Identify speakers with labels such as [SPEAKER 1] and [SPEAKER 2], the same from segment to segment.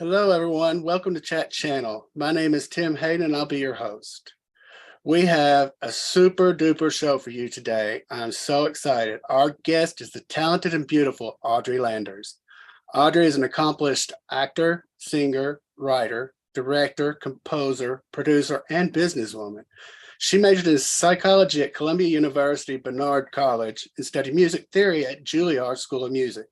[SPEAKER 1] Hello, everyone. Welcome to Chat Channel. My name is Tim Hayden, and I'll be your host. We have a super duper show for you today. I'm so excited. Our guest is the talented and beautiful Audrey Landers. Audrey is an accomplished actor, singer, writer, director, composer, producer, and businesswoman. She majored in psychology at Columbia University, Barnard College, and studied music theory at Juilliard School of Music.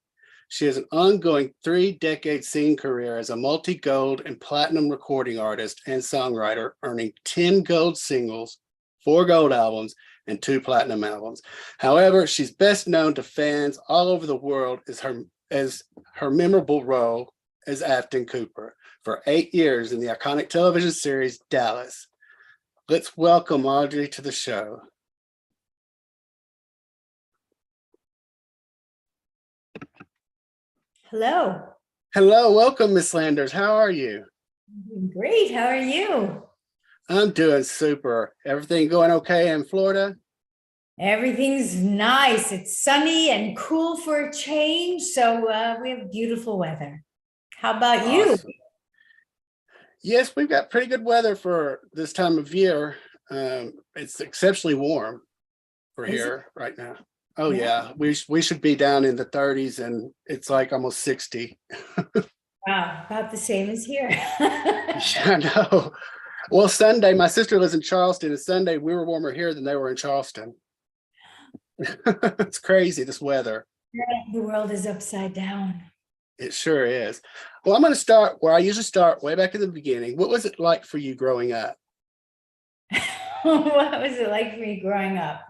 [SPEAKER 1] She has an ongoing 3-decade singing career as a multi-gold and platinum recording artist and songwriter, earning 10 gold singles, 4 gold albums, and 2 platinum albums. However, she's best known to fans all over the world as her memorable role as Afton Cooper for 8 years in the iconic television series Dallas. Let's welcome Audrey to the show.
[SPEAKER 2] Hello.
[SPEAKER 1] Hello, welcome, Miss Landers. How are you?
[SPEAKER 2] Great. How are you?
[SPEAKER 1] I'm doing super. Everything going okay in Florida?
[SPEAKER 2] Everything's nice. It's sunny and cool for a change. So we have beautiful weather. How about you?
[SPEAKER 1] Awesome. Yes, we've got pretty good weather for this time of year. It's exceptionally warm for here right now. Oh yeah, we should be down in the 30s, and it's like almost 60.
[SPEAKER 2] Wow, about the same as here.
[SPEAKER 1] Yeah, I know. Well, Sunday, my sister lives in Charleston, and Sunday we were warmer here than they were in Charleston. It's crazy, this weather.
[SPEAKER 2] The world is upside down.
[SPEAKER 1] It sure is. Well, I'm going to start where I usually start, way back in the beginning. What was it like for you growing up?
[SPEAKER 2] What was it like for me growing up?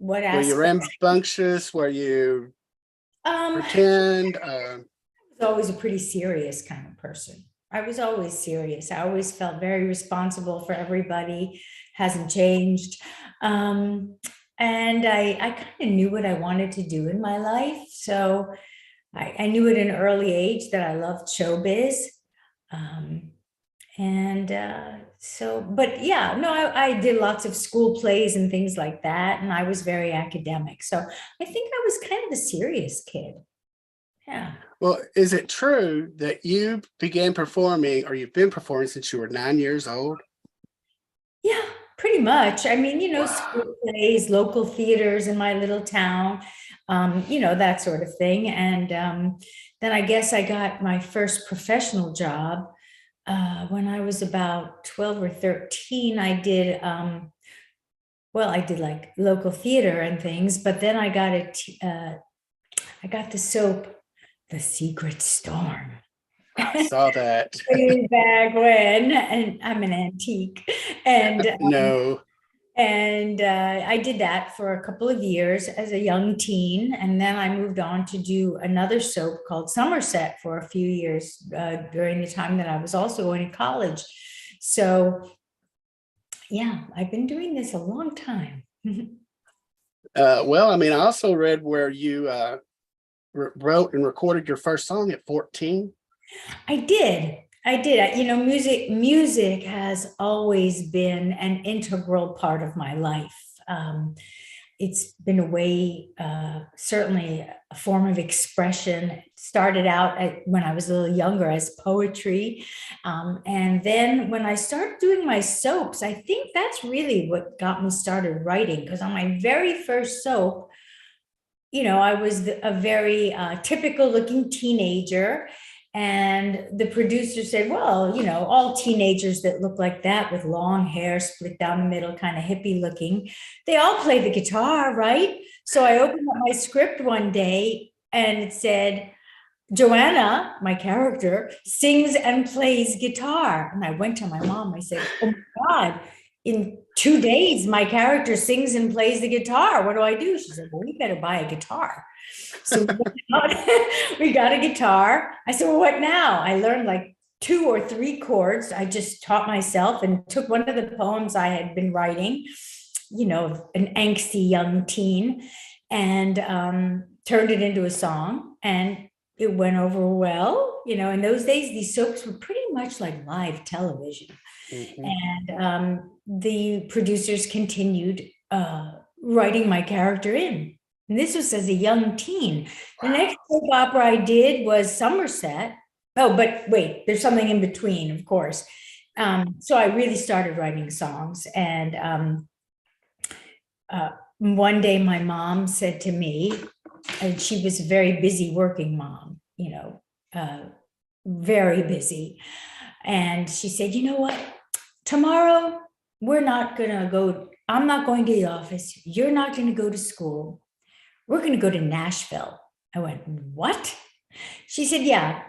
[SPEAKER 2] What
[SPEAKER 1] Were you rambunctious? Were you pretend?
[SPEAKER 2] I was always a pretty serious kind of person. I was always serious. I always felt very responsible for everybody. Hasn't changed. And I kind of knew what I wanted to do in my life. So I knew at an early age that I loved showbiz. But yeah, no, I did lots of school plays and things like that. And I was very academic. So I think I was kind of a serious kid. Yeah.
[SPEAKER 1] Well, is it true that you began performing, or you've been performing since you were 9 years old?
[SPEAKER 2] Yeah, pretty much. I mean,
[SPEAKER 1] Wow.
[SPEAKER 2] School plays, local theaters in my little town, that sort of thing. And then I guess I got my first professional job when I was about 12 or 13. I did like local theater and things, but then I got the soap, The Secret Storm.
[SPEAKER 1] I saw that.
[SPEAKER 2] Way back when, and I'm an antique, and
[SPEAKER 1] No.
[SPEAKER 2] And I did that for a couple of years as a young teen. And then I moved on to do another soap called Somerset for a few years during the time that I was also going to college. So, yeah, I've been doing this a long time.
[SPEAKER 1] Well, I mean, I also read where you wrote and recorded your first song at 14.
[SPEAKER 2] I did. Music has always been an integral part of my life. It's been a way, certainly a form of expression. It started out when I was a little younger as poetry. And then when I started doing my soaps, I think that's really what got me started writing, because on my very first soap, I was a very typical looking teenager. And the producer said, well, all teenagers that look like that with long hair split down the middle, kind of hippie looking, they all play the guitar, right? So I opened up my script one day and it said, Joanna, my character, sings and plays guitar. And I went to my mom. I said, oh my God, in 2 days, my character sings and plays the guitar. What do I do? She said, well, we better buy a guitar. So we got a guitar. I said, well, what now? I learned like 2 or 3 chords. I just taught myself and took one of the poems I had been writing, an angsty young teen, and turned it into a song. And it went over well. In those days, these soaps were pretty much like live television. Mm-hmm. And the producers continued writing my character in. And this was as a young teen. The next soap opera I did was Somerset, Oh, but wait, there's something in between, of course. So I really started writing songs, and one day my mom said to me, and she was a very busy working mom, very busy. And she said, you know what? Tomorrow, we're not going to go. I'm not going to the office. You're not going to go to school. We're going to go to Nashville. I went, what? She said, yeah,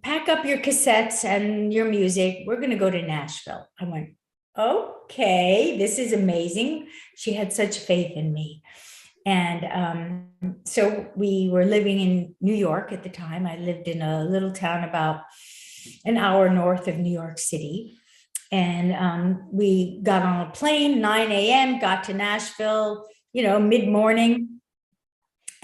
[SPEAKER 2] pack up your cassettes and your music. We're going to go to Nashville. I went, okay, this is amazing. She had such faith in me. And so we were living in New York at the time. I lived in a little town about an hour north of New York City. And we got on a plane, 9 a.m., got to Nashville, mid-morning.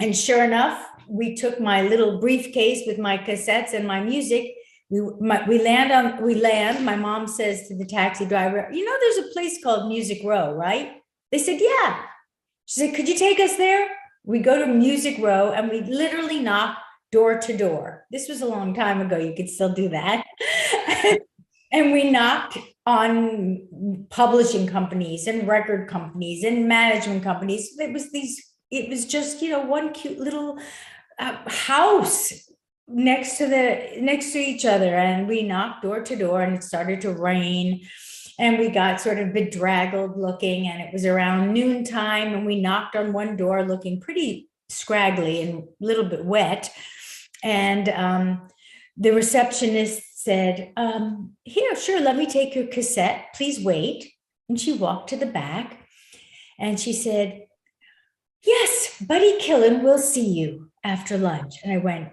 [SPEAKER 2] And sure enough, we took my little briefcase with my cassettes and my music. We land. My mom says to the taxi driver, there's a place called Music Row, right? They said, yeah. She said, could you take us there? We go to Music Row and we literally knock door to door. This was a long time ago. You could still do that. And we knocked on publishing companies and record companies and management companies. It was just, one cute little house next to each other. And we knocked door to door, and it started to rain. And we got sort of bedraggled looking, and it was around noontime, and we knocked on one door looking pretty scraggly and a little bit wet. And the receptionist said, here, sure, let me take your cassette. Please wait. And she walked to the back and she said, yes, Buddy Killen will see you after lunch. And I went,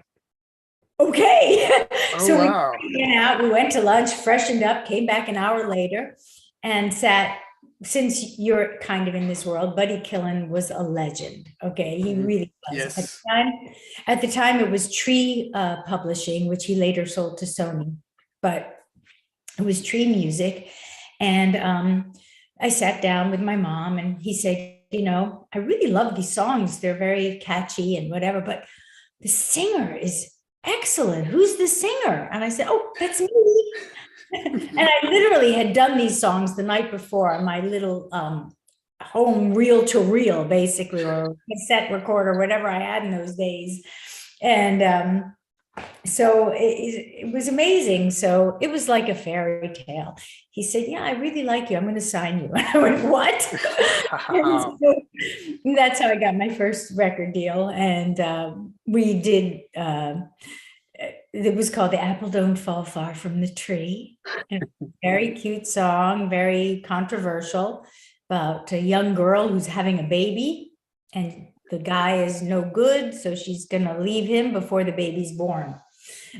[SPEAKER 2] okay. So
[SPEAKER 1] wow.
[SPEAKER 2] we went to lunch, freshened up, came back an hour later and sat. Since you're kind of in this world, Buddy Killen was a legend. Okay. He really was.
[SPEAKER 1] Yes.
[SPEAKER 2] At the time it was Tree Publishing, which he later sold to Sony, but it was Tree Music. And I sat down with my mom and he said, I really love these songs. They're very catchy and whatever, but the singer is excellent. Who's the singer? And I said, oh, that's me. And I literally had done these songs the night before on my little home reel-to-reel, basically, or cassette recorder, whatever I had in those days. And so it was amazing. So it was like a fairy tale. He said, yeah, I really like you. I'm going to sign you. And I went, what? So that's how I got my first record deal. And we did, it was called The Apple Don't Fall Far from the Tree. And very cute song, very controversial, about a young girl who's having a baby and the guy is no good. So she's going to leave him before the baby's born.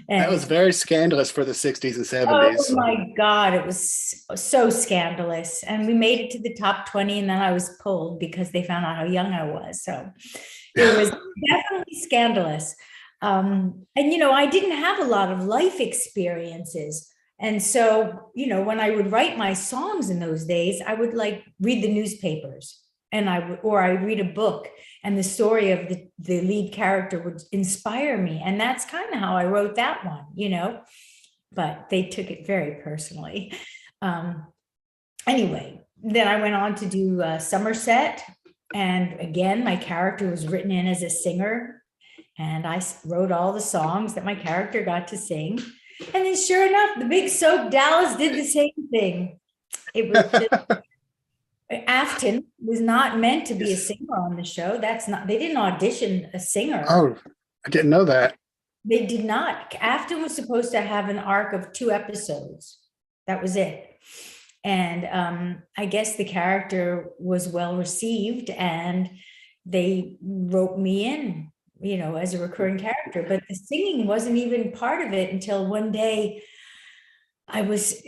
[SPEAKER 2] And
[SPEAKER 1] that was very scandalous for the 60s and 70s.
[SPEAKER 2] Oh my God, it was so scandalous. And we made it to the top 20 and then I was pulled because they found out how young I was. So it was definitely scandalous. And, I didn't have a lot of life experiences. And so, when I would write my songs in those days, I would read the newspapers and I'd read a book and the story of the lead character would inspire me. And that's kind of how I wrote that one, but they took it very personally. Anyway, then I went on to do Somerset. And again, my character was written in as a singer. And I wrote all the songs that my character got to sing. And then sure enough, the big soap Dallas did the same thing. It was just, Afton was not meant to be a singer on the show. They didn't audition a singer.
[SPEAKER 1] Oh, I didn't know that.
[SPEAKER 2] They did not. Afton was supposed to have an arc of 2 episodes. That was it. And I guess the character was well received and they wrote me in, as a recurring character, but the singing wasn't even part of it until one day I was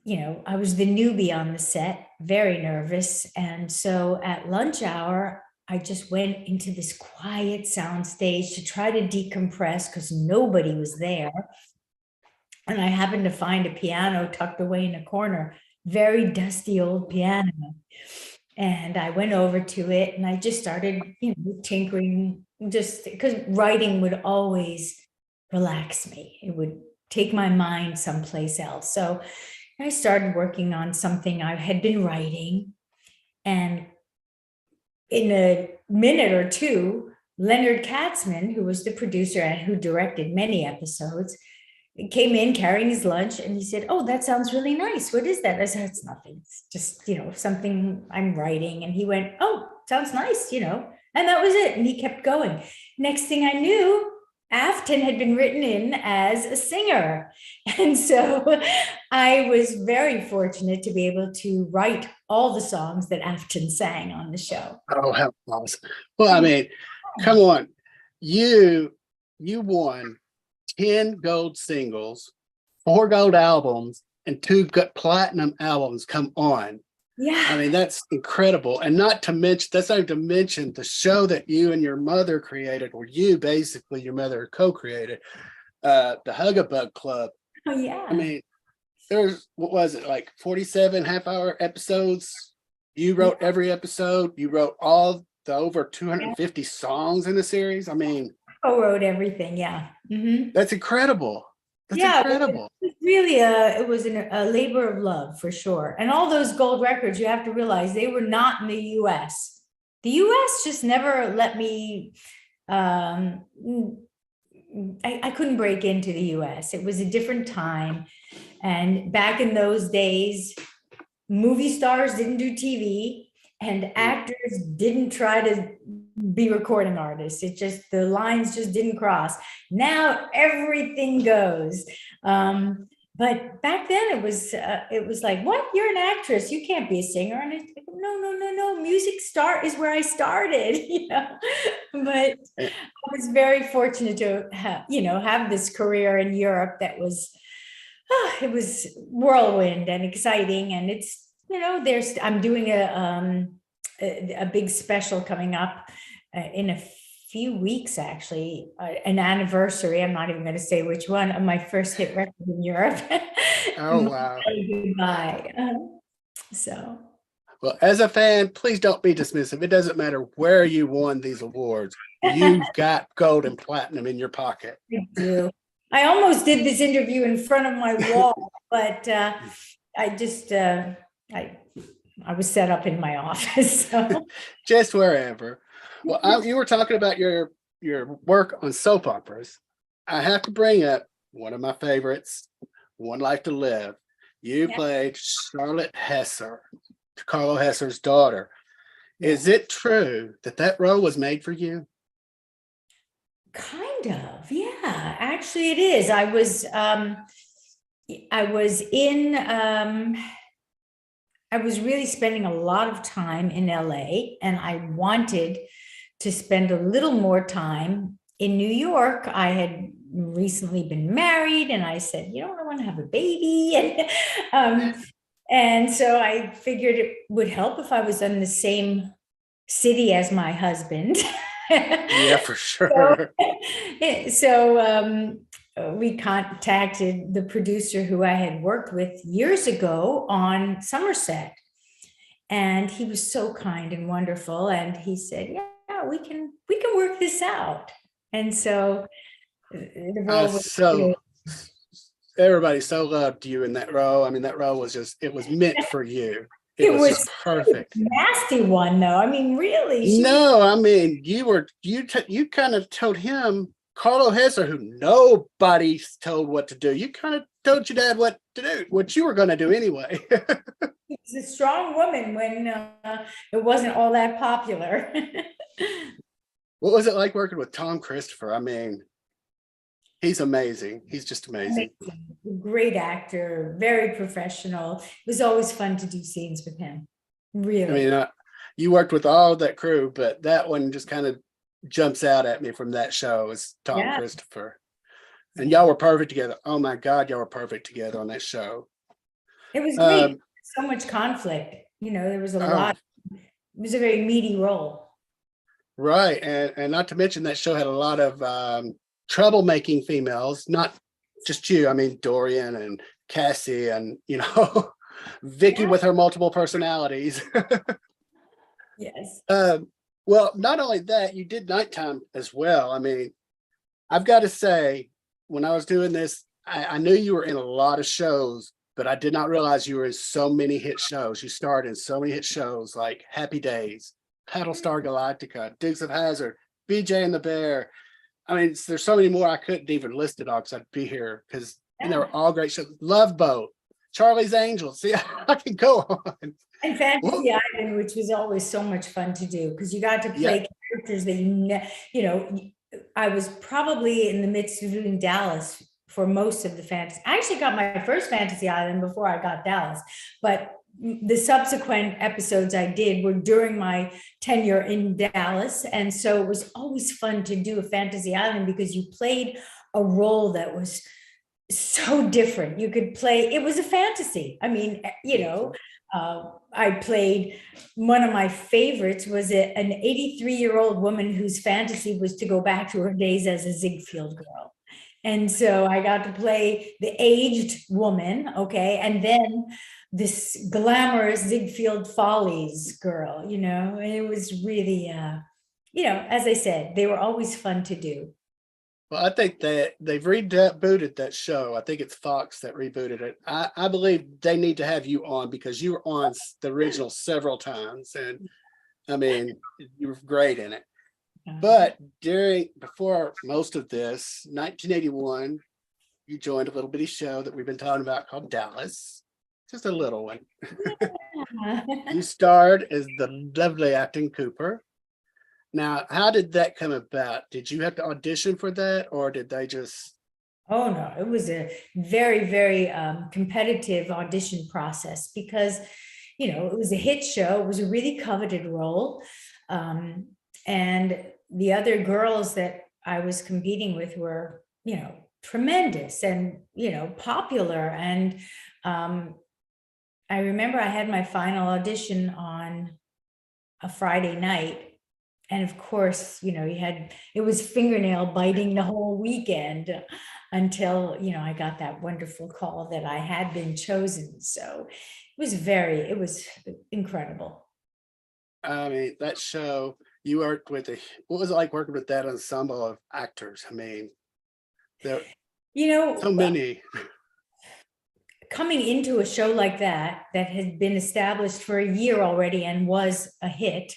[SPEAKER 2] the newbie on the set, very nervous. And so at lunch hour, I just went into this quiet sound stage to try to decompress because nobody was there. And I happened to find a piano tucked away in a corner, very dusty old piano. And I went over to it and I just started, tinkering, just because writing would always relax me. It would take my mind someplace else. So I started working on something I had been writing, and in a minute or two, Leonard Katzman, who was the producer and who directed many episodes, came in carrying his lunch, and he said, "Oh, that sounds really nice. What is that?" I said, "It's nothing. It's just, something I'm writing." And he went, "Oh, sounds nice, And that was it. And he kept going. Next thing I knew, Afton had been written in as a singer. And so I was very fortunate to be able to write all the songs that Afton sang on the show.
[SPEAKER 1] Oh, how awesome. Well, I mean, come on. You won 10 gold singles, 4 gold albums, and 2 platinum albums. Come on.
[SPEAKER 2] Yeah.
[SPEAKER 1] I mean, that's incredible. And that's not even to mention the show that you and your mother created, or you basically, your mother co-created, the Hug-a-Bug Club.
[SPEAKER 2] Oh, yeah.
[SPEAKER 1] I mean, there's, what was it, like 47 half-hour episodes? You wrote every episode. You wrote all the over 250 songs in the series. I mean,
[SPEAKER 2] co-wrote everything. Yeah. Mm-hmm.
[SPEAKER 1] That's incredible. That's incredible.
[SPEAKER 2] It really, it was a labor of love for sure. And all those gold records, you have to realize they were not in the US. The US just never let me, I couldn't break into the US. It was a different time. And back in those days, movie stars didn't do TV, and actors didn't try to be recording artists. It just, the lines just didn't cross. Now everything goes. But back then it was like, what? You're an actress. You can't be a singer. And it's like, no. Music is where I started, But I was very fortunate to have this career in Europe that was, it was whirlwind and exciting. And it's, I'm doing a big special coming up in a few weeks, actually, an anniversary. I'm not even going to say which one, of my first hit record in Europe.
[SPEAKER 1] Oh, wow.
[SPEAKER 2] Goodbye. So.
[SPEAKER 1] Well, as a fan, please don't be dismissive. It doesn't matter where you won these awards. You've got gold and platinum in your pocket.
[SPEAKER 2] I do. I almost did this interview in front of my wall, but I just, I was set up in my office. So.
[SPEAKER 1] Just wherever. Well, you were talking about your work on soap operas. I have to bring up one of my favorites, One Life to Live. You played Charlotte Hesser, Carlo Hesser's daughter. Is it true that role was made for you?
[SPEAKER 2] Kind of, yeah. Actually, it is. I was really spending a lot of time in LA, and I wanted to spend a little more time in New York. I had recently been married, and I said, I want to have a baby. And so I figured it would help if I was in the same city as my husband.
[SPEAKER 1] Yeah, for sure.
[SPEAKER 2] So we contacted the producer who I had worked with years ago on Somerset, and he was so kind and wonderful. And he said, "Yeah, we can work this out." And so the role was
[SPEAKER 1] everybody so loved you in that role. I mean, that role was it was meant for you. It was just perfect.
[SPEAKER 2] Nasty one, though. I mean, really.
[SPEAKER 1] No, I mean, you kind of told him, Carlo Hesser, who nobody told what to do. You kind of told your dad what to do, what you were going to do anyway.
[SPEAKER 2] She's a strong woman when it wasn't all that popular.
[SPEAKER 1] What was it like working with Tom Christopher? I mean, he's amazing. He's just amazing.
[SPEAKER 2] Great actor, very professional. It was always fun to do scenes with him. Really.
[SPEAKER 1] I mean, you worked with all that crew, but that one just kind of jumps out at me from that show is Tom Christopher. And y'all were perfect together. Oh my God, y'all were perfect together on that show.
[SPEAKER 2] It was great. So much conflict. There was a lot. It was a very meaty role. Right.
[SPEAKER 1] And not to mention that show had a lot of troublemaking females, not just you. I mean, Dorian and Cassie and, Vicky with her multiple personalities.
[SPEAKER 2] Yes.
[SPEAKER 1] Well, not only that, you did nighttime as well. I mean, I've got to say, when I was doing this I knew you were in a lot of shows, but I did not realize you were in so many hit shows. You starred in so many hit shows like Happy Days, Battlestar Galactica, Dukes of Hazzard, BJ and the Bear. I mean, there's so many more I couldn't even list it all because I'd be here because they were all great shows. Love Boat, Charlie's Angels. See, I can go on.
[SPEAKER 2] And Fantasy Island, which was always so much fun to do because you got to play characters that you know, I was probably in the midst of doing Dallas for most of the fantasy. I actually got my first Fantasy Island before I got Dallas, but the subsequent episodes I did were during my tenure in Dallas. And so it was always fun to do a Fantasy Island because you played a role that was so different. You could play, it was a fantasy. I mean, you know, I played, one of my favorites was an 83-year-old woman whose fantasy was to go back to her days as a Ziegfeld girl. And so I got to play the aged woman, okay, and then this glamorous Ziegfeld Follies girl, you know, and it was really, you know, as I said, they were always fun to do.
[SPEAKER 1] Well, I think that they've rebooted that show. I think it's Fox that rebooted it. I believe they need to have you on because you were on the original several times. And I mean, you were great in it. But before most of this, 1981, you joined a little bitty show that we've been talking about called Dallas. Just a little one. You starred as the lovely Afton Cooper. Now, how did that come about? Did you have to audition for that, or did they just?
[SPEAKER 2] Oh, no, it was a very, very competitive audition process because, you know, it was a hit show. It was a really coveted role. And the other girls that I was competing with were, you know, tremendous and, you know, popular. And I remember I had my final audition on a Friday night. And of course, you know, it was fingernail biting the whole weekend until, you know, I got that wonderful call that I had been chosen. So it was incredible.
[SPEAKER 1] I mean, that show, you worked with what was it like working with that ensemble of actors? I mean, there
[SPEAKER 2] you know,
[SPEAKER 1] so many.
[SPEAKER 2] Coming into a show like that had been established for a year already and was a hit,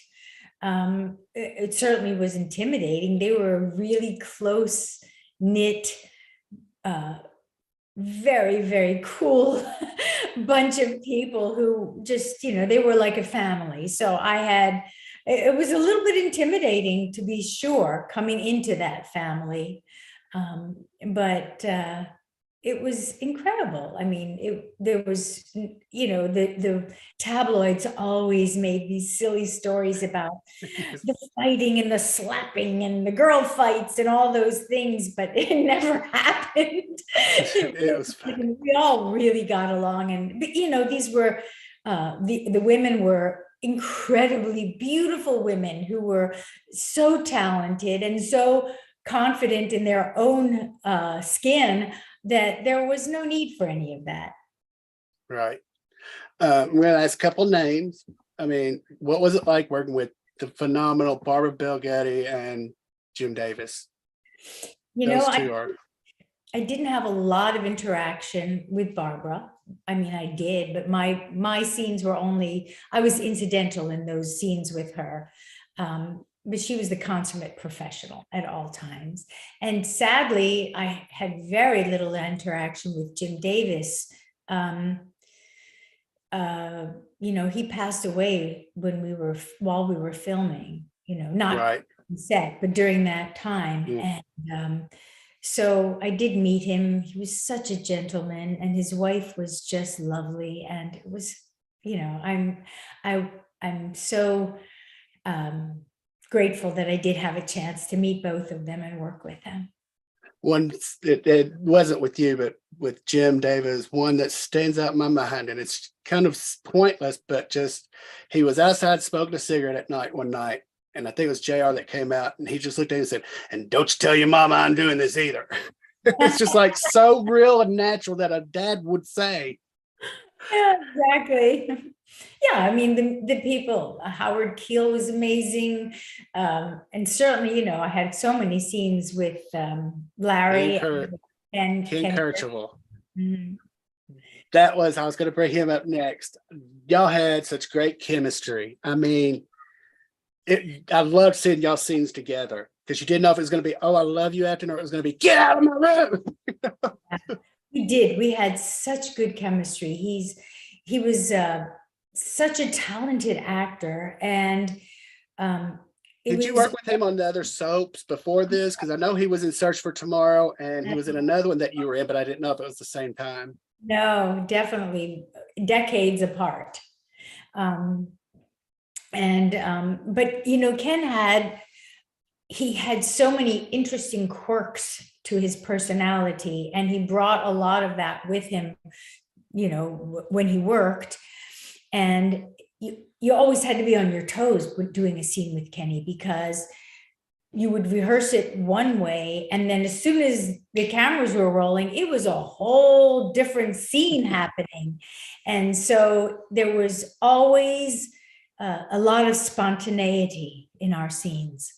[SPEAKER 2] it certainly was intimidating. They were a really close knit, very, very cool bunch of people who just, you know, they were like a family. So it was a little bit intimidating, to be sure, coming into that family. But it was incredible. I mean, there was, you know, the tabloids always made these silly stories about the fighting and the slapping and the girl fights and all those things, but it never happened.
[SPEAKER 1] It was fun.
[SPEAKER 2] We all really got along. And, you know, these were, the women were incredibly beautiful women who were so talented and so confident in their own skin that there was no need for any of that.
[SPEAKER 1] Right. I'm going to ask a couple names. I mean, what was it like working with the phenomenal Barbara Bel Geddes and Jim Davis?
[SPEAKER 2] You know, I didn't have a lot of interaction with Barbara. I mean, I did, but my scenes were I was incidental in those scenes with her. But she was the consummate professional at all times. And sadly, I had very little interaction with Jim Davis. You know, he passed away while we were filming, you know, not
[SPEAKER 1] right.
[SPEAKER 2] on set, but during that time. Mm. And so I did meet him. He was such a gentleman, and his wife was just lovely. And it was, you know, I'm so grateful that I did have a chance to meet both of them and work with them.
[SPEAKER 1] One, it wasn't with you, but with Jim Davis, one that stands out in my mind, and it's kind of pointless, but just, he was outside smoking a cigarette at night one night, and I think it was JR that came out, and he just looked at me and said, "And don't you tell your mama I'm doing this either." It's just like so real and natural that a dad would say.
[SPEAKER 2] Yeah, exactly. Yeah, I mean, the people, Howard Keel was amazing. And certainly, you know, I had so many scenes with Larry And
[SPEAKER 1] Ken
[SPEAKER 2] Kenny.
[SPEAKER 1] Kirchhoff.
[SPEAKER 2] Mhm.
[SPEAKER 1] I was going to bring him up next. Y'all had such great chemistry. I mean, I loved seeing y'all scenes together because you didn't know if it was going to be, oh, I love you, Afton, or it was going to be, get out of my room.
[SPEAKER 2] We did. We had such good chemistry. He was such a talented actor, and it
[SPEAKER 1] Did
[SPEAKER 2] was
[SPEAKER 1] you work with him on the other soaps before this? Because I know he was in Search for Tomorrow and he was in another one that you were in, but I didn't know if it was the same time.
[SPEAKER 2] no, definitely decades apart. Um, but you know, he had so many interesting quirks to his personality, and he brought a lot of that with him, you know, when he worked. And you always had to be on your toes when doing a scene with Kenny, because you would rehearse it one way, and then as soon as the cameras were rolling, it was a whole different scene happening. And so there was always a lot of spontaneity in our scenes.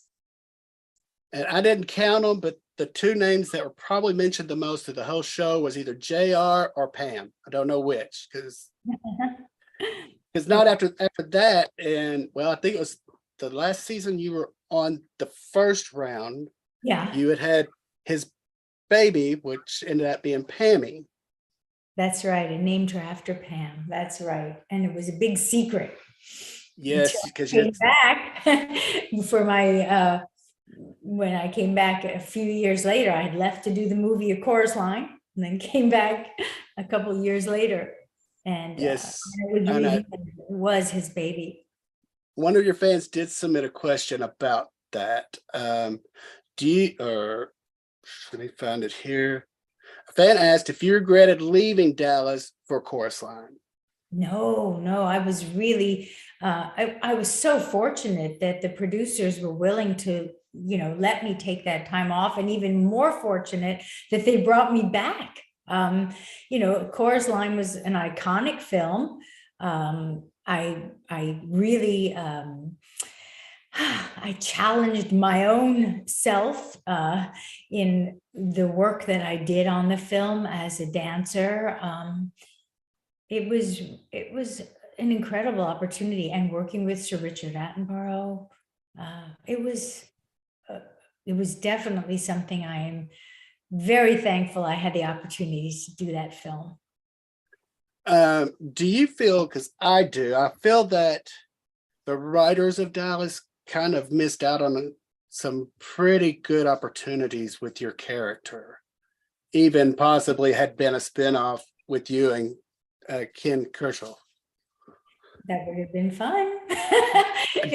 [SPEAKER 1] And I didn't count them, but the two names that were probably mentioned the most through the whole show was either JR or Pam. I don't know which, because not after that. And well, I think it was the last season you were on the first round.
[SPEAKER 2] Yeah,
[SPEAKER 1] You had his baby, which ended up being Pammy.
[SPEAKER 2] that's right. I named her after Pam. That's right. And it was a big secret.
[SPEAKER 1] Yes, because
[SPEAKER 2] Came back for my when I came back a few years later. I had left to do the movie A Chorus Line, and then came back a couple of years later, and
[SPEAKER 1] yes,
[SPEAKER 2] it was his baby.
[SPEAKER 1] One of your fans did submit a question about that. Do you, or let me find it here. A fan asked if you regretted leaving Dallas for Chorus Line.
[SPEAKER 2] No, I was really, I was so fortunate that the producers were willing to, you know, let me take that time off, and even more fortunate that they brought me back. You know, Chorus Line was an iconic film. I really, I challenged my own self in the work that I did on the film as a dancer. It was an incredible opportunity, and working with Sir Richard Attenborough, it was definitely something I am very thankful I had the opportunities to do that film.
[SPEAKER 1] Do you feel, because I do, I feel that the writers of Dallas kind of missed out on some pretty good opportunities with your character, even possibly had been a spinoff with you and Ken Kirchhoff.
[SPEAKER 2] That would have been fun.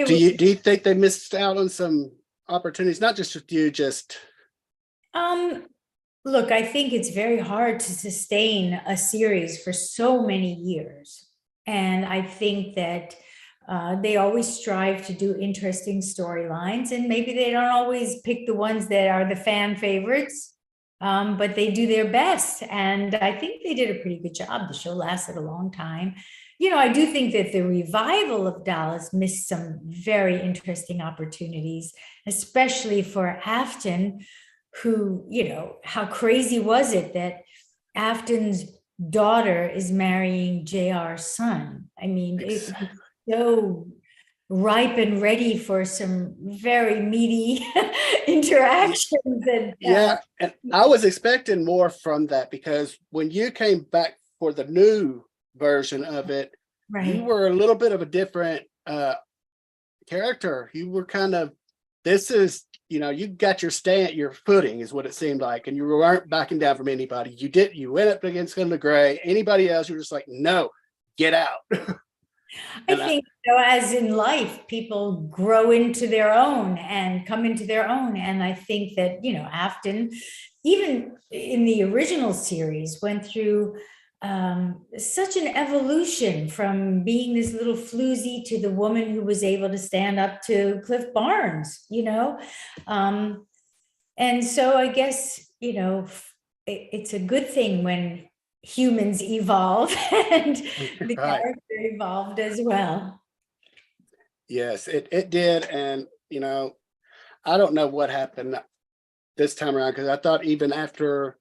[SPEAKER 1] Do you think they missed out on some opportunities, not just with you, just
[SPEAKER 2] look, I think it's very hard to sustain a series for so many years, and I think that they always strive to do interesting storylines, and maybe they don't always pick the ones that are the fan favorites, but they do their best. And I think they did a pretty good job. The show lasted a long time. You know, I do think that the revival of Dallas missed some very interesting opportunities, especially for Afton, who, you know, how crazy was it that Afton's daughter is marrying JR's son? I mean, it's so ripe and ready for some very meaty interactions. And
[SPEAKER 1] yeah, and I was expecting more from that, because when you came back for the new version of it, you
[SPEAKER 2] right.
[SPEAKER 1] were a little bit of a different character. You were kind of, this is, you know, you got your footing is what it seemed like, and you weren't backing down from anybody. You went up against Linda Gray. Anybody else, you were just like, no, get out.
[SPEAKER 2] I think, you know, as in life, people grow into their own and come into their own. And I think that, you know, Afton, even in the original series, went through such an evolution from being this little floozy to the woman who was able to stand up to Cliff Barnes, you know. And so I guess, you know, it's a good thing when humans evolve, and the
[SPEAKER 1] Right.
[SPEAKER 2] character evolved as well.
[SPEAKER 1] Yes, it did. And, you know, I don't know what happened this time around, because I thought even after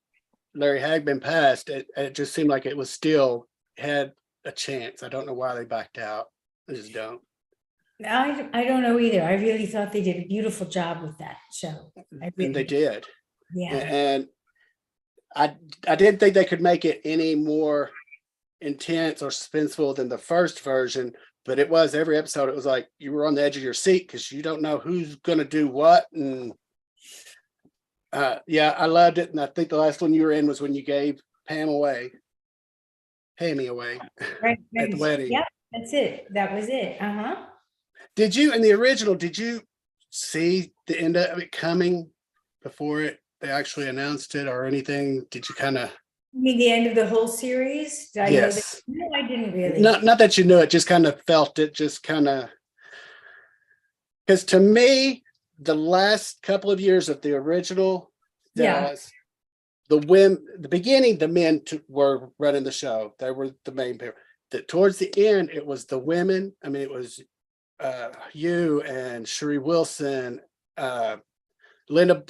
[SPEAKER 1] Larry Hagman passed, it just seemed like it was still had a chance. I don't know why they backed out. I just don't.
[SPEAKER 2] I don't know either. I really thought they did a beautiful job with that show.
[SPEAKER 1] And they did.
[SPEAKER 2] Yeah.
[SPEAKER 1] And I didn't think they could make it any more intense or suspenseful than the first version, but it was every episode. It was like you were on the edge of your seat because you don't know who's going to do what. And yeah, I loved it. And I think the last one you were in was when you gave Pammy away
[SPEAKER 2] Right.
[SPEAKER 1] at the wedding.
[SPEAKER 2] Yeah, that's it. That was it.
[SPEAKER 1] Did you, in the original, did you see the end of it coming before they actually announced it or anything? Did you kind of?
[SPEAKER 2] You mean the end of the whole series?
[SPEAKER 1] Yes.
[SPEAKER 2] No, I didn't really.
[SPEAKER 1] Not that you knew it, just kind of felt it, just kind of. Because to me, the last couple of years of the original Dallas, the beginning, the men were running the show. They were the main people. Towards the end, it was the women. I mean, it was you and Sheree Wilson, Linda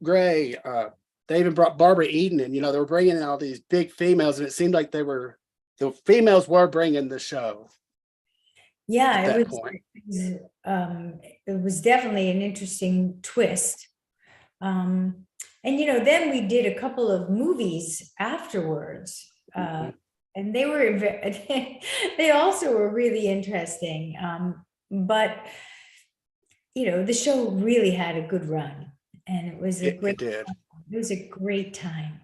[SPEAKER 1] Gray. They even brought Barbara Eden in. They were bringing in all these big females, and it seemed like the females were bringing the show.
[SPEAKER 2] Yeah,
[SPEAKER 1] at that
[SPEAKER 2] it
[SPEAKER 1] point.
[SPEAKER 2] It was definitely an interesting twist. And then we did a couple of movies afterwards. And they were they also were really interesting. But the show really had a good run, and it was
[SPEAKER 1] It did.
[SPEAKER 2] It was a great time.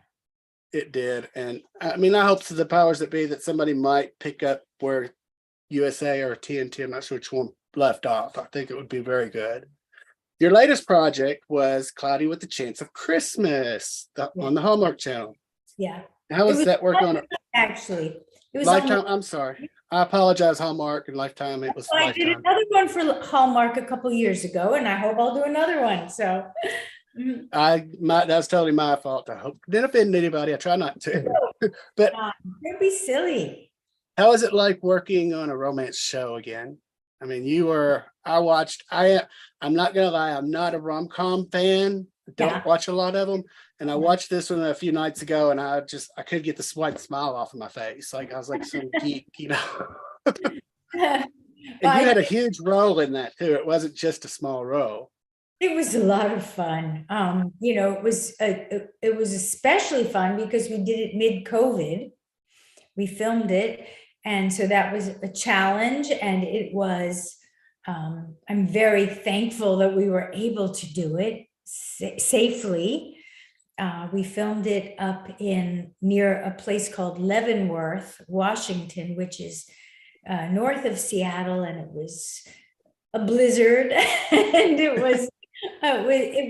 [SPEAKER 1] It did. And I mean, I hope to the powers that be that somebody might pick up where USA or TNT, I'm not sure which one, left off. I think it would be very good. Your latest project was Cloudy with a Chance of Christmas on the Hallmark Channel.
[SPEAKER 2] Yeah.
[SPEAKER 1] How was that work on it?
[SPEAKER 2] Actually, it was
[SPEAKER 1] Lifetime. I'm sorry. I apologize, Hallmark and Lifetime. It was
[SPEAKER 2] I
[SPEAKER 1] Lifetime.
[SPEAKER 2] did another one for Hallmark a couple years ago, and I hope I'll do another one. So
[SPEAKER 1] that was totally my fault. I hope didn't offend anybody. I try not to. But
[SPEAKER 2] don't be silly.
[SPEAKER 1] how is it like working on a romance show again? I mean, I'm not gonna lie, I'm not a rom-com fan. Don't watch a lot of them. And I watched this one a few nights ago, and I could get the smile off of my face. Like I was like some geek, And you had a huge role in that too. It wasn't just a small role.
[SPEAKER 2] It was a lot of fun. It was especially fun because we did it mid-COVID. We filmed it, and so that was a challenge. And it was. I'm very thankful that we were able to do it safely. We filmed it up near a place called Leavenworth, Washington, which is north of Seattle, and it was a blizzard, and it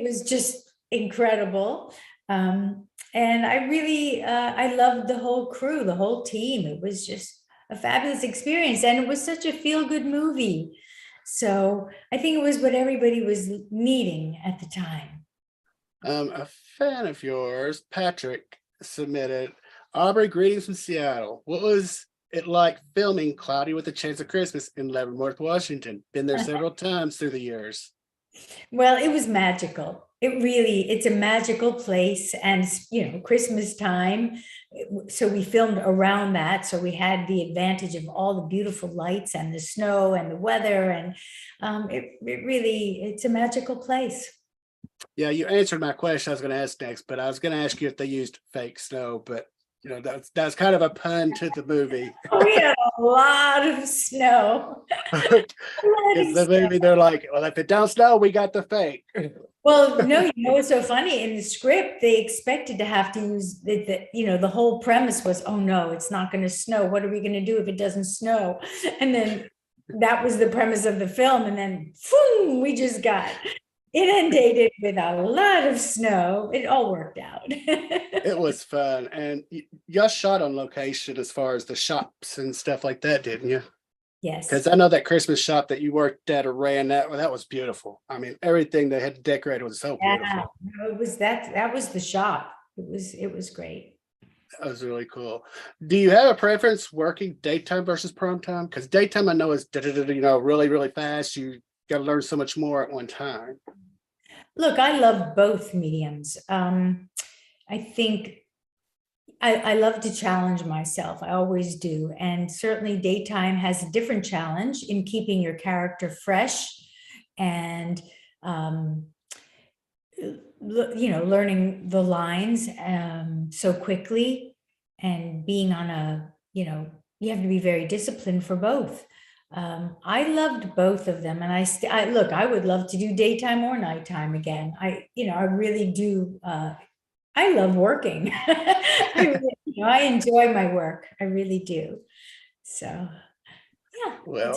[SPEAKER 2] was just incredible. And I really I loved the whole crew, the whole team. It was just a fabulous experience, and it was such a feel-good movie. So I think it was what everybody was needing at the time.
[SPEAKER 1] A fan of yours, Patrick, submitted, Aubrey, greetings from Seattle. What was it like filming Cloudy with a Chance of Christmas in Leavenworth, Washington? Been there several times through the years.
[SPEAKER 2] Well, it was magical. It's a magical place, and Christmas time. So we filmed around that. So we had the advantage of all the beautiful lights and the snow and the weather, and it's a magical place.
[SPEAKER 1] Yeah, you answered my question I was going to ask next, but I was going to ask you if they used fake snow, but that's kind of a pun to the movie.
[SPEAKER 2] We had a lot of snow.
[SPEAKER 1] In the movie, they're like, well, if it don't snow, we got the fake.
[SPEAKER 2] Well, no, what's so funny, in the script, they expected to have to use the whole premise was, oh no, it's not going to snow. What are we going to do if it doesn't snow? And then that was the premise of the film. And then boom, we just got inundated with a lot of snow. It all worked out.
[SPEAKER 1] It was fun. And y'all shot on location as far as the shops and stuff like that, didn't you?
[SPEAKER 2] Yes.
[SPEAKER 1] Because I know that Christmas shop that you worked at or ran that was beautiful. I mean, everything they had decorated was so beautiful.
[SPEAKER 2] It was that was the shop. It was great.
[SPEAKER 1] That was really cool. Do you have a preference working daytime versus prime time? Because daytime I know is really, really fast. You got to learn so much more at one time.
[SPEAKER 2] Look, I love both mediums. I think I love to challenge myself. I always do. And certainly daytime has a different challenge in keeping your character fresh and, learning the lines so quickly and being on you have to be very disciplined for both. I loved both of them, and I would love to do daytime or nighttime again. I really do. I love working. I enjoy my work. I really do. So, yeah.
[SPEAKER 1] Well,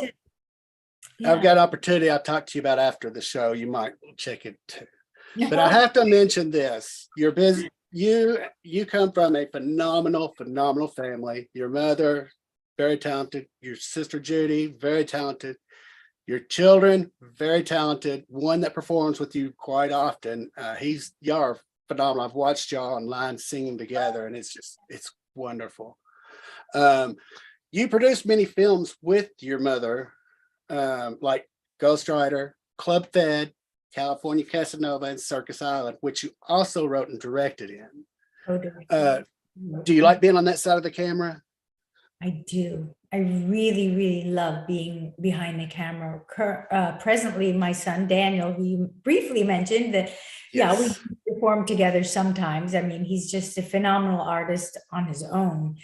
[SPEAKER 2] Yeah.
[SPEAKER 1] I've got opportunity I'll talk to you about after the show. You might check it too. But I have to mention this. Your business, you come from a phenomenal family. Your mother, very talented. Your sister Judy, very talented. Your children, very talented. One that performs with you quite often. Y'all are phenomenal. I've watched y'all online singing together, and it's wonderful. You produced many films with your mother, like Ghostwriter, Club Fed, California Casanova, and Circus Island, which you also wrote and directed in. Do you like being on that side of the camera?
[SPEAKER 2] I do. I really, really love being behind the camera. Presently, my son Daniel, who you briefly mentioned, that
[SPEAKER 1] Yes.
[SPEAKER 2] we perform together sometimes. I mean, he's just a phenomenal artist on his own.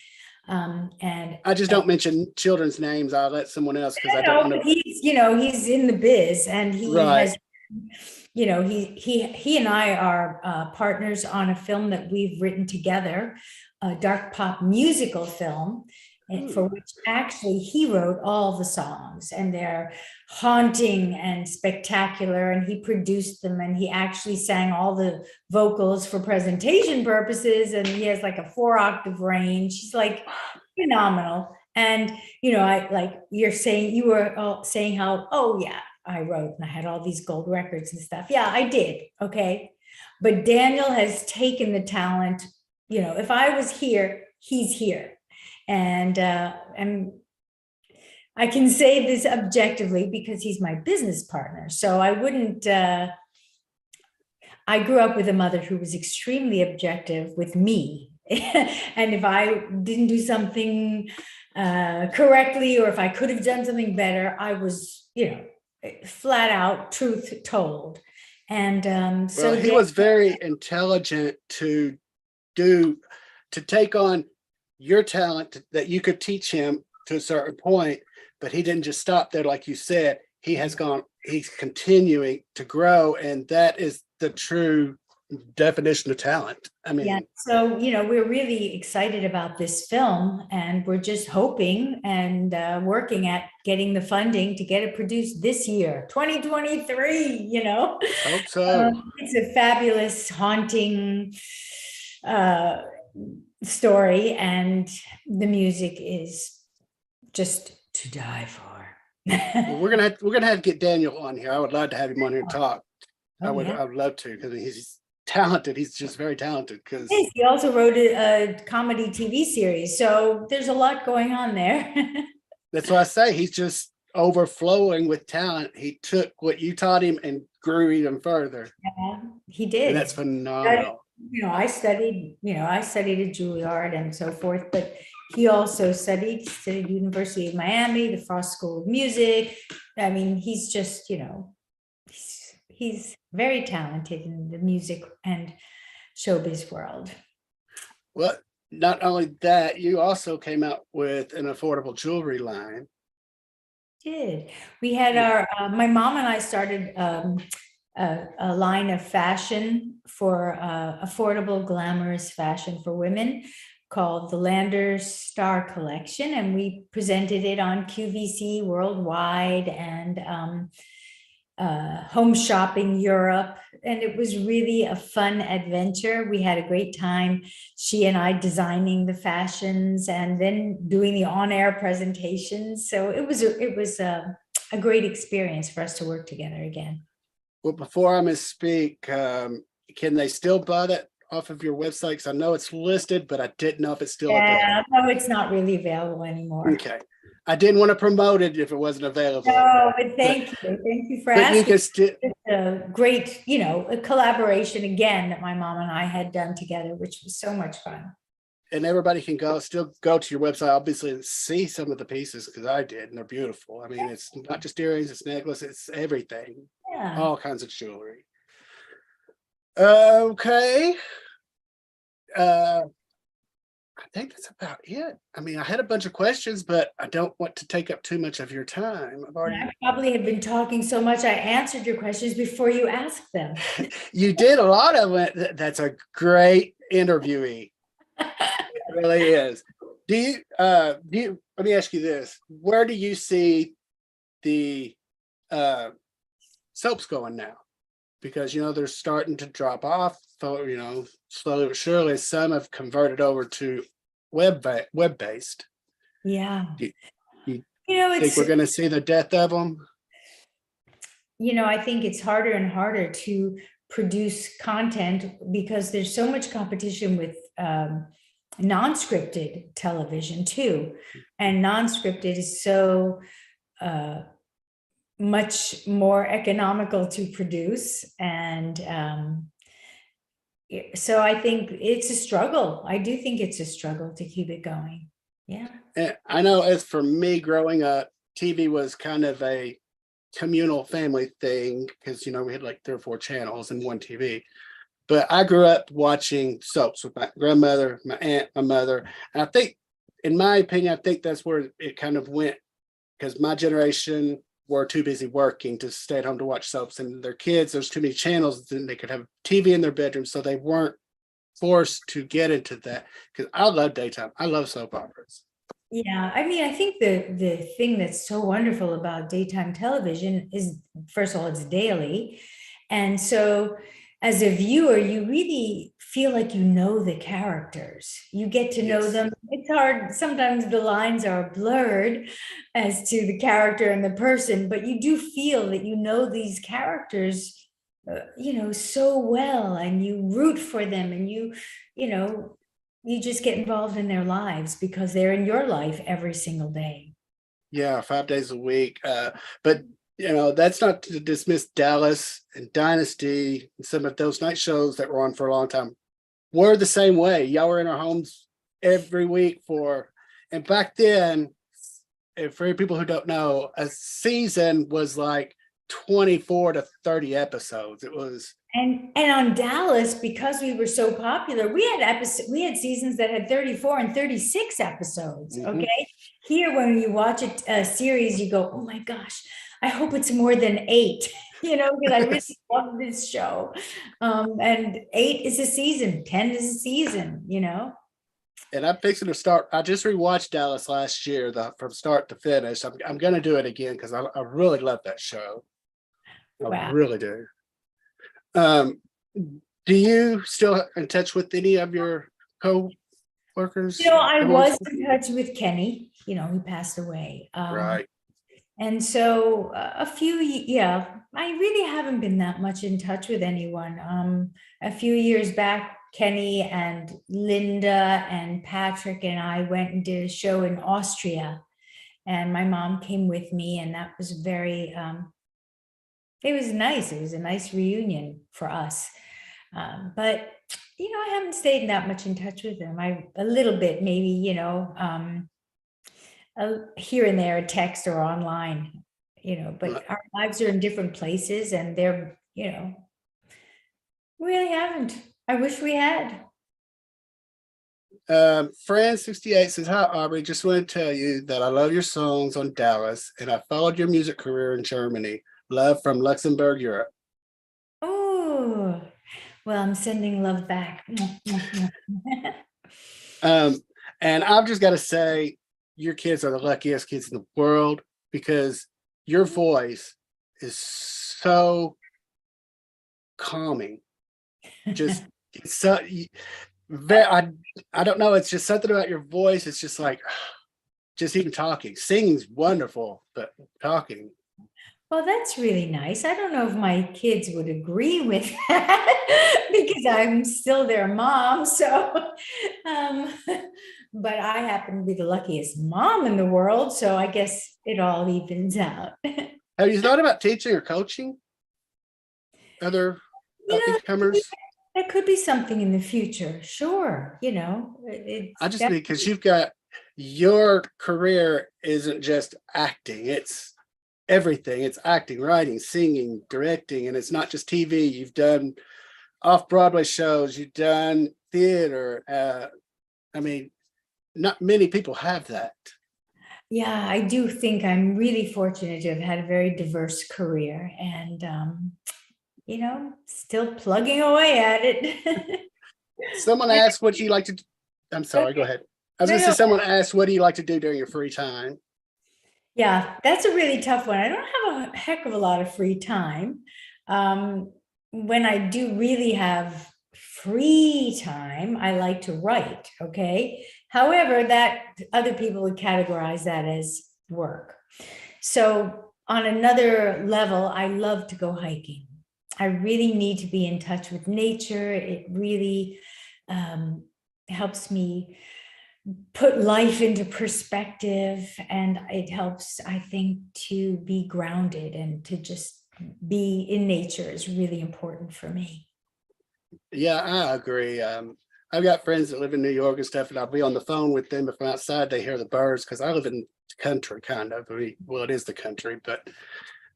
[SPEAKER 2] And
[SPEAKER 1] I just don't mention children's names. I'll let someone else, because I don't want to.
[SPEAKER 2] He's in the biz, and he
[SPEAKER 1] Right.
[SPEAKER 2] has, he and I are partners on a film that we've written together, a dark pop musical film, for which actually he wrote all the songs, and they're haunting and spectacular, and he produced them, and he actually sang all the vocals for presentation purposes, and he has like a 4-octave range. He's like phenomenal. And I like you were saying how, oh yeah, I wrote and I had all these gold records and stuff. Yeah, I did. Okay. But Daniel has taken the talent. If I was here, he's here. And I can say this objectively because he's my business partner. So I wouldn't, I grew up with a mother who was extremely objective with me. And if I didn't do something correctly, or if I could have done something better, I was, flat out truth told. And so
[SPEAKER 1] he was very intelligent to take on your talent that you could teach him to a certain point, but he didn't just stop there. Like you said, he's continuing to grow, and that is the true definition of talent. I mean,
[SPEAKER 2] yeah. So, we're really excited about this film, and we're just hoping and working at getting the funding to get it produced this year, 2023,
[SPEAKER 1] Hope so.
[SPEAKER 2] It's a fabulous, haunting story, and the music is just to die for.
[SPEAKER 1] Well, we're gonna have to get Daniel on here. I would love to have him on here and talk.
[SPEAKER 2] Oh,
[SPEAKER 1] I would love to, because he's talented. He's just very talented. Because
[SPEAKER 2] he also wrote a comedy TV series, so there's a lot going on there.
[SPEAKER 1] That's why I say he's just overflowing with talent. He took what you taught him and grew even further.
[SPEAKER 2] Yeah, he did.
[SPEAKER 1] And that's phenomenal.
[SPEAKER 2] I studied at Juilliard and so forth, but he also studied University of Miami, the Frost School of Music. I mean, he's just, he's very talented in the music and showbiz world.
[SPEAKER 1] Well, not only that, you also came out with an affordable jewelry line.
[SPEAKER 2] We had my mom and I started a line of fashion for affordable, glamorous fashion for women called the Landers Star Collection, and we presented it on QVC worldwide and Home Shopping Europe, and it was really a fun adventure. We had a great time, she and I, designing the fashions and then doing the on-air presentations. So it was a great experience for us to work together again.
[SPEAKER 1] Well, before I misspeak, can they still buy that off of your website? Because I know it's listed, but I didn't know if it's still available.
[SPEAKER 2] No, it's not really available anymore.
[SPEAKER 1] Okay. I didn't want to promote it if it wasn't available.
[SPEAKER 2] No, but thank you. Thank you for
[SPEAKER 1] But
[SPEAKER 2] asking.
[SPEAKER 1] you can still,
[SPEAKER 2] It's a great, a collaboration again that my mom and I had done together, which was so much fun.
[SPEAKER 1] and everybody can still go to your website, obviously, and see some of the pieces, because I did, and they're beautiful. I mean, it's not just earrings, it's necklace, it's everything,
[SPEAKER 2] Yeah.
[SPEAKER 1] all kinds of jewelry. Okay. I think that's about it. I mean, I had a bunch of questions, but I don't want to take up too much of your time. I've already.
[SPEAKER 2] I probably have been talking so much, I answered your questions before you asked them.
[SPEAKER 1] You did a lot of it. That's a great interviewee. It really is. Do you, let me ask you this. Where do you see the soaps going now? Because, they're starting to drop off, so, slowly but surely, some have converted over to web-based.
[SPEAKER 2] Yeah.
[SPEAKER 1] Do you
[SPEAKER 2] it's,
[SPEAKER 1] think we're going to see the death of them?
[SPEAKER 2] I think it's harder and harder to produce content because there's so much competition with non-scripted television too. And non-scripted is so much more economical to produce. And so I think it's a struggle. I do think it's a struggle to keep it going. Yeah.
[SPEAKER 1] And I know, as for me growing up, TV was kind of a communal family thing, because, we had like 3 or 4 channels and one TV. But I grew up watching soaps with my grandmother, my aunt, my mother. And I think, in my opinion, I think that's where it kind of went, because my generation were too busy working to stay at home to watch soaps, and their kids, there's too many channels, and they could have TV in their bedroom, so they weren't forced to get into that. Because I love daytime. I love soap operas.
[SPEAKER 2] Yeah, I mean, I think the thing that's so wonderful about daytime television is, first of all, it's daily. And so as a viewer, you really feel like you know the characters. You get to know them. It's hard. Sometimes the lines are blurred as to the character and the person, but you do feel that you know these characters, so well, and you root for them, and you just get involved in their lives because they're in your life every single day.
[SPEAKER 1] Yeah, 5 days a week. But that's not to dismiss Dallas and Dynasty and some of those night shows that were on for a long time. We're the same way. Y'all were in our homes every week and back then, and for people who don't know, a season was like 24 to 30 episodes. It was.
[SPEAKER 2] And on Dallas, because we were so popular, we had seasons that had 34 and 36 episodes. Mm-hmm. Okay. Here, when you watch a series, you go, oh my gosh, I hope it's more than 8, because I really love this show. And 8 is a season, 10 is a season,
[SPEAKER 1] And I'm fixing to start. I just rewatched Dallas last year, from start to finish. I'm going to do it again because I really love that show. I really do. Do you still in touch with any of your co-workers?
[SPEAKER 2] I was in touch with Kenny, he passed away.
[SPEAKER 1] Right.
[SPEAKER 2] And so I really haven't been that much in touch with anyone. A few years back, Kenny and Linda and Patrick and I went and did a show in Austria, and my mom came with me, and that was very, it was nice. It was a nice reunion for us. But, I haven't stayed that much in touch with them. A little bit, maybe, here and there, a text or online, but our lives are in different places, and they're, really haven't. I wish we had.
[SPEAKER 1] Fran68 says, hi, Aubrey. Just want to tell you that I love your songs on Dallas, and I followed your music career in Germany. Love from Luxembourg, Europe.
[SPEAKER 2] Oh, well, I'm sending love back.
[SPEAKER 1] And I've just got to say, your kids are the luckiest kids in the world, because your voice is so calming. Just it's so I don't know. It's just something about your voice. It's just like, just even talking. Singing's wonderful, but talking.
[SPEAKER 2] Well, that's really nice. I don't know if my kids would agree with that because I'm still their mom. So, but I happen to be the luckiest mom in the world. So I guess it all evens out.
[SPEAKER 1] Have you thought about teaching or coaching other
[SPEAKER 2] You know,
[SPEAKER 1] up-and-comers?
[SPEAKER 2] that could be something in the future. Sure.
[SPEAKER 1] I
[SPEAKER 2] It's
[SPEAKER 1] just mean because you've got your career isn't just acting, it's everything. It's acting, writing, singing, directing, and it's not just TV. You've done off-Broadway shows, you've done theater. I mean, not many people have that.
[SPEAKER 2] Yeah, I do think I'm really fortunate to have had a very diverse career and, still plugging away at it.
[SPEAKER 1] Someone asked what you like to do. I'm sorry, go
[SPEAKER 2] Okay.
[SPEAKER 1] ahead. I was
[SPEAKER 2] No,
[SPEAKER 1] going to say,
[SPEAKER 2] no.
[SPEAKER 1] someone asked, what do you like to do during your free time?
[SPEAKER 2] Yeah, that's a really tough one. I don't have a heck of a lot of free time. Um, when I do really have free time, I like to write. Okay. However, that other people would categorize that as work. So, on another level, I love to go hiking. I really need to be in touch with nature. It really helps me put life into perspective, and it helps, I think, to be grounded and to just be in nature is really important for me.
[SPEAKER 1] Yeah, I agree. I've got friends that live in New York and stuff, and I'll be on the phone with them. If I'm outside, they hear the birds because I live in the country, kind of. Well, it is the country,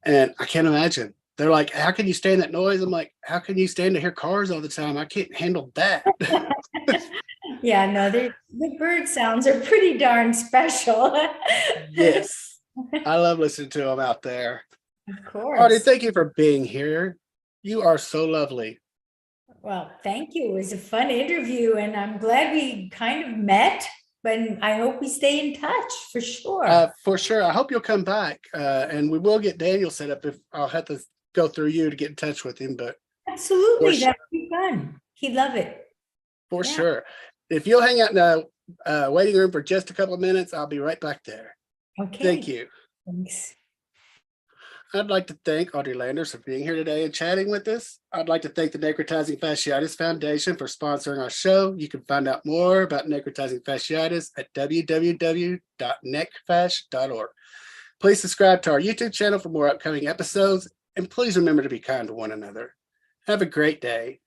[SPEAKER 1] and I can't imagine. They're like, how can you stand that noise? I'm like, how can you stand to hear cars all the time? I can't handle that.
[SPEAKER 2] Yeah, no, the bird sounds are pretty darn special.
[SPEAKER 1] Yes, I love listening to them out there.
[SPEAKER 2] Of
[SPEAKER 1] Audrey,
[SPEAKER 2] course.
[SPEAKER 1] thank you for being here. You are so lovely.
[SPEAKER 2] Well, thank you. It was a fun interview, and I'm glad we kind of met, but I hope we stay in touch for sure.
[SPEAKER 1] For sure. I hope you'll come back, and we will get Daniel set up. If I'll have to go through you to get in touch with him, but for
[SPEAKER 2] Absolutely,
[SPEAKER 1] sure,
[SPEAKER 2] that'd be fun. He'd love it.
[SPEAKER 1] for
[SPEAKER 2] Yeah.
[SPEAKER 1] sure. If you'll hang out in the waiting room for just a couple of minutes, I'll be right back there. Thank
[SPEAKER 2] Okay.
[SPEAKER 1] you.
[SPEAKER 2] Thanks.
[SPEAKER 1] I'd like to thank Audrey Landers for being here today and chatting with us. I'd like to thank the Necrotizing Fasciitis Foundation for sponsoring our show. You can find out more about necrotizing fasciitis at www.necfash.org. Please subscribe to our YouTube channel for more upcoming episodes, and please remember to be kind to one another. Have a great day.